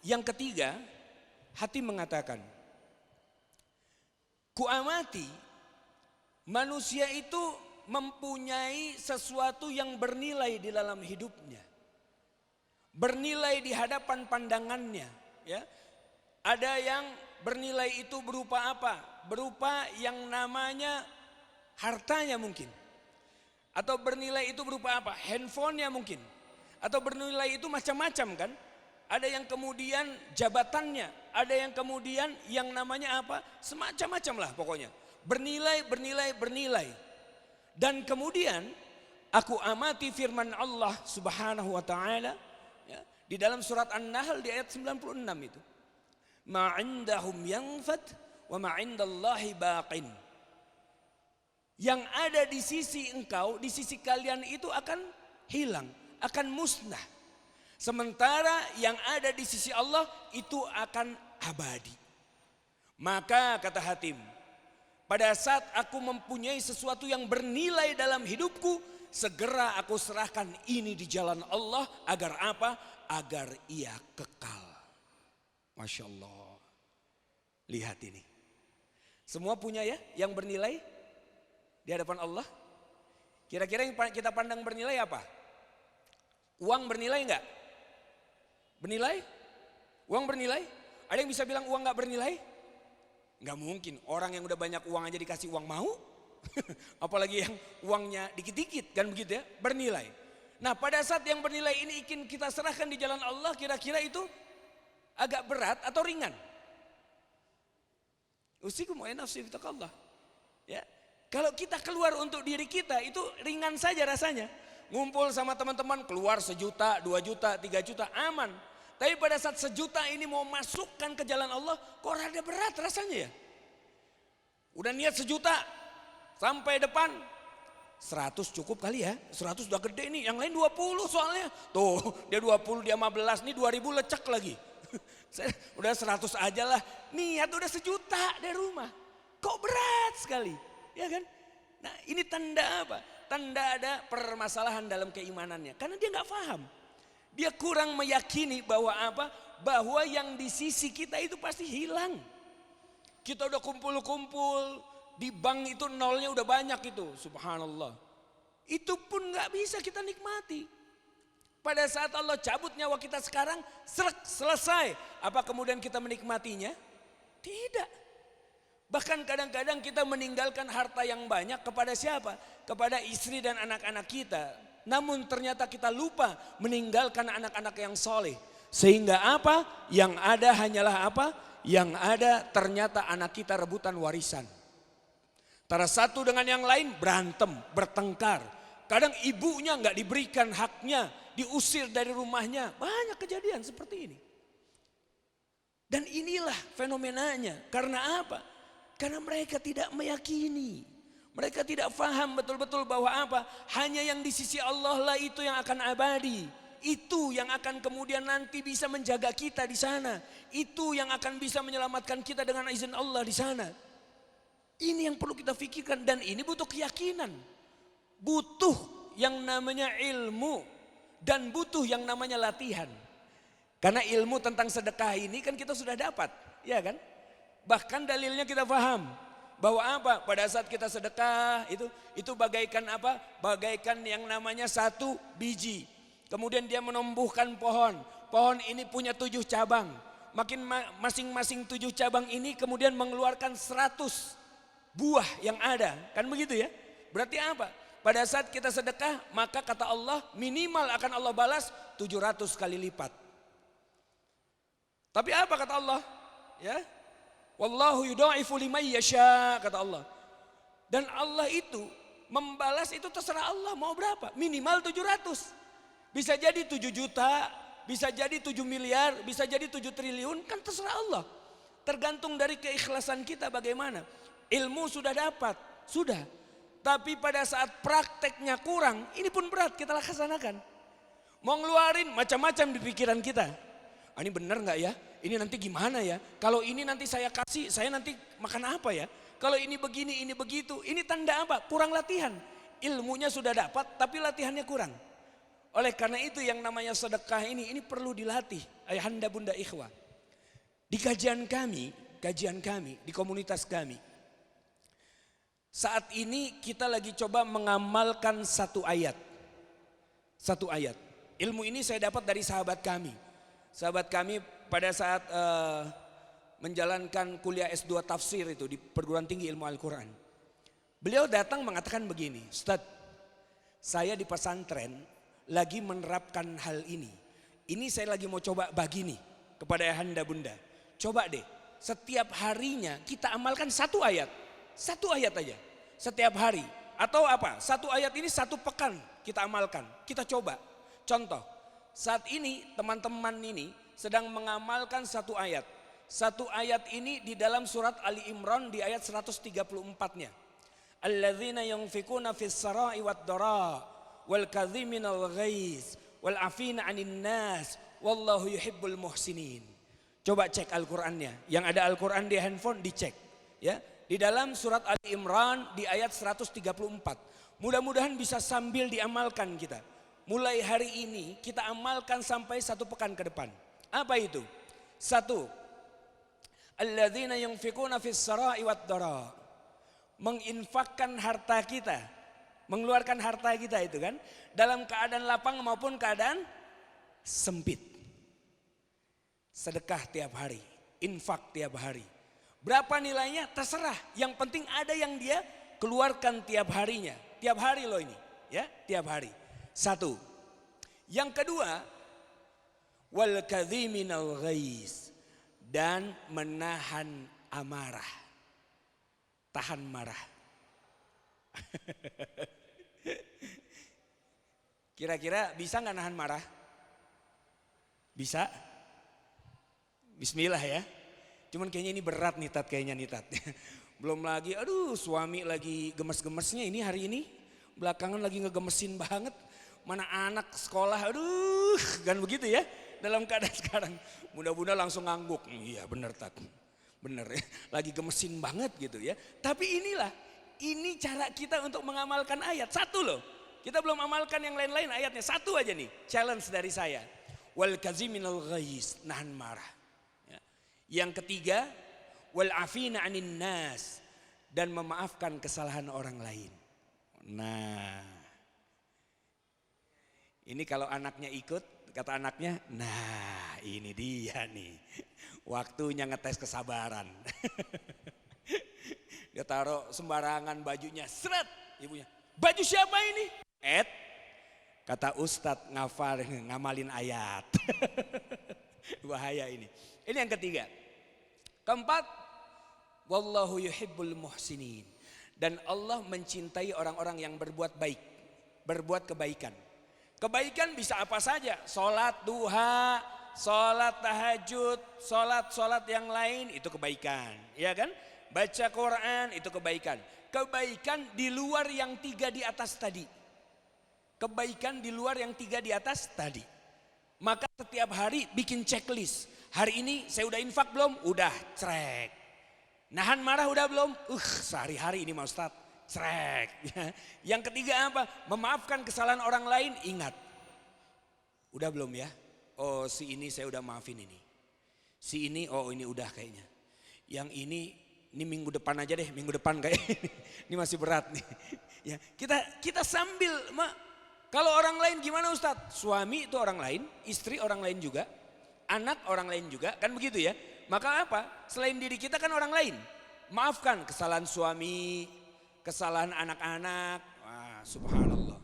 Yang ketiga, hati mengatakan, kuamati manusia itu mempunyai sesuatu yang bernilai di dalam hidupnya. Bernilai di hadapan pandangannya, ya. Ada yang bernilai itu berupa apa? Berupa yang namanya hartanya mungkin. Atau bernilai itu berupa apa? Handphonenya mungkin. Atau bernilai itu macam-macam kan? Ada yang kemudian jabatannya, ada yang kemudian yang namanya apa? Semacam-macam lah pokoknya. Bernilai. Dan kemudian aku amati firman Allah Subhanahu wa taala, ya, di dalam surat An-Nahl di ayat 96 itu. Ma 'indahum yanfad wa ma 'indallahi baqin. Yang ada di sisi engkau, di sisi kalian itu akan hilang, akan musnah. Sementara yang ada di sisi Allah itu akan abadi. Maka kata Hatim, pada saat aku mempunyai sesuatu yang bernilai dalam hidupku, segera aku serahkan ini di jalan Allah. Agar apa? Agar ia kekal. Masya Allah. Lihat ini. Semua punya ya yang bernilai di hadapan Allah. Kira-kira yang kita pandang bernilai apa? Uang bernilai enggak? Bernilai? Uang bernilai? Ada yang bisa bilang uang enggak bernilai? Enggak mungkin. Orang yang udah banyak uang aja dikasih uang mau. Apalagi yang uangnya dikit-dikit kan begitu ya, bernilai. Nah pada saat yang bernilai ini ingin kita serahkan di jalan Allah, kira-kira itu agak berat atau ringan? Usikum wa nafsi bitaqallah. Ya. Kalau kita keluar untuk diri kita itu ringan saja rasanya. Ngumpul sama teman-teman keluar 1 juta, 2 juta, 3 juta aman. Tapi pada saat 1 juta ini mau masukkan ke jalan Allah, kok rada berat rasanya ya. Udah niat 1 juta sampai depan 100 cukup kali ya. 100 udah gede nih, yang lain 20 soalnya. Tuh dia 20, dia 15, nih 2000 lecek lagi. Udah 100 aja lah, niat udah 1 juta dari rumah. Kok berat sekali, ya kan? Nah ini tanda apa? Tanda ada permasalahan dalam keimanannya. Karena dia nggak paham. Dia kurang meyakini bahwa apa? Bahwa yang di sisi kita itu pasti hilang. Kita udah kumpul-kumpul, di bank itu nolnya udah banyak itu, subhanallah. Itu pun nggak bisa kita nikmati. Pada saat Allah cabut nyawa kita sekarang, selesai. Apa kemudian kita menikmatinya? Tidak. Bahkan kadang-kadang kita meninggalkan harta yang banyak kepada siapa? Kepada istri dan anak-anak kita. Namun ternyata kita lupa meninggalkan anak-anak yang soleh. Sehingga apa? Yang ada hanyalah apa? Yang ada ternyata anak kita rebutan warisan. Antara satu dengan yang lain berantem, bertengkar. Kadang ibunya nggak diberikan haknya, diusir dari rumahnya. Banyak kejadian seperti ini. Dan inilah fenomenanya. Karena apa? Karena mereka tidak meyakini. Mereka tidak paham betul-betul bahwa apa? Hanya yang di sisi Allah lah itu yang akan abadi. Itu yang akan kemudian nanti bisa menjaga kita di sana. Itu yang akan bisa menyelamatkan kita dengan izin Allah di sana. Ini yang perlu kita pikirkan dan ini butuh keyakinan. Butuh yang namanya ilmu dan butuh yang namanya latihan. Karena ilmu tentang sedekah ini kan kita sudah dapat, ya kan? Bahkan dalilnya kita paham bahwa apa? Pada saat kita sedekah itu bagaikan apa? Bagaikan yang namanya 1 biji. Kemudian dia menumbuhkan pohon. Pohon ini punya 7 cabang. Makin masing-masing 7 cabang ini kemudian mengeluarkan 100 buah yang ada. Kan begitu ya? Berarti apa? Pada saat kita sedekah, maka kata Allah minimal akan Allah balas 700 kali lipat. Tapi apa kata Allah? Ya. Wallahu yudha'ifu liman yasha, kata Allah. Dan Allah itu membalas itu terserah Allah mau berapa? Minimal 700. Bisa jadi 7 juta, bisa jadi 7 miliar, bisa jadi 7 triliun, kan terserah Allah. Tergantung dari keikhlasan kita bagaimana. Ilmu sudah dapat, sudah. Tapi pada saat prakteknya kurang, ini pun berat kita laksanakan. Mau ngeluarin macam-macam di pikiran kita. Ah, ini benar nggak ya? Ini nanti gimana ya? Kalau ini nanti saya kasih, saya nanti makan apa ya? Kalau ini begini, ini begitu. Ini tanda apa? Kurang latihan. Ilmunya sudah dapat, tapi latihannya kurang. Oleh karena itu yang namanya sedekah ini perlu dilatih. Ayahanda bunda ikhwah. Di kajian kami di komunitas kami. Saat ini kita lagi coba mengamalkan satu ayat. Satu ayat. Ilmu ini saya dapat dari sahabat kami. Sahabat kami pada saat menjalankan kuliah S2 tafsir itu di perguruan tinggi ilmu Al-Quran. Beliau datang mengatakan begini, Ustadz, saya di pesantren lagi menerapkan hal ini. Ini saya lagi mau coba bagi nih kepada ayahanda bunda. Coba deh, setiap harinya kita amalkan satu ayat aja, setiap hari. Atau apa, satu ayat ini satu pekan kita amalkan, kita coba. Contoh, saat ini teman-teman ini sedang mengamalkan satu ayat. Satu ayat ini di dalam surat Ali Imran di ayat 134-nya. Alladzina yunfikuna fis sarai wad dara wal kadhiminal ghaiz wal afina 'anil nas wallahu yuhibbul muhsinin. Coba cek Al-Qur'annya. Yang ada Al-Qur'an di handphone dicek, ya. Di dalam surat Ali Imran di ayat 134. Mudah-mudahan bisa sambil diamalkan kita. Mulai hari ini kita amalkan sampai satu pekan ke depan. Apa itu? Satu, alladzina yunfikuna fis sarai wad dara. Menginfakkan harta kita, mengeluarkan harta kita itu kan dalam keadaan lapang maupun keadaan sempit. Sedekah tiap hari, infak tiap hari. Berapa nilainya terserah, yang penting ada yang dia keluarkan tiap harinya. Tiap hari loh ini, ya, tiap hari. Satu. Yang kedua, wal kadhiminal ghaiz, dan menahan amarah. Tahan marah. Kira-kira bisa nggak nahan marah? Bisa? Bismillah ya. Cuman kayaknya ini berat nih Tat, Belum lagi, aduh suami lagi gemes-gemesnya ini hari ini. Belakangan lagi ngegemesin banget. Mana anak sekolah, aduh kan begitu ya. Dalam keadaan sekarang. Mudah-mudahan langsung ngangguk. Iya bener Tat. Bener ya, lagi gemesin banget gitu ya. Tapi ini cara kita untuk mengamalkan ayat. Satu loh, kita belum amalkan yang lain-lain ayatnya. Satu aja nih, challenge dari saya. Wal kaziminal ghaiz, nahan marah. Ya. Yang ketiga, wal afina 'anin nas, dan memaafkan kesalahan orang lain. Nah, ini kalau anaknya ikut, kata anaknya, nah ini dia nih. Waktunya ngetes kesabaran. Dia taruh sembarangan bajunya, seret ibunya. Baju siapa ini? Kata Ustadz ngamalin ayat. Bahaya ini. Ini yang ketiga. Keempat, wallahu yuhibbul muhsinin. Dan Allah mencintai orang-orang yang berbuat baik, berbuat kebaikan. Kebaikan bisa apa saja, sholat duha, sholat tahajud, sholat yang lain itu kebaikan, ya kan? Baca Quran itu kebaikan. Kebaikan di luar yang tiga di atas tadi. Kebaikan di luar yang tiga di atas tadi. Maka setiap hari bikin checklist. Hari ini saya udah infak belum? Udah, crek. Nahan marah udah belum? Sehari-hari ini Pak Ustadz. Crek. Yang ketiga apa? Memaafkan kesalahan orang lain, ingat. Udah belum ya? Oh si ini saya udah maafin ini. Si ini, oh ini udah kayaknya. Yang ini minggu depan aja deh, minggu depan kayak ini masih berat nih. Ya, kita sambil, kalau orang lain gimana Ustadz? Suami itu orang lain, istri orang lain juga, anak orang lain juga, kan begitu ya. Maka apa? Selain diri kita kan orang lain. Maafkan kesalahan suami, kesalahan anak-anak. Wah, subhanallah.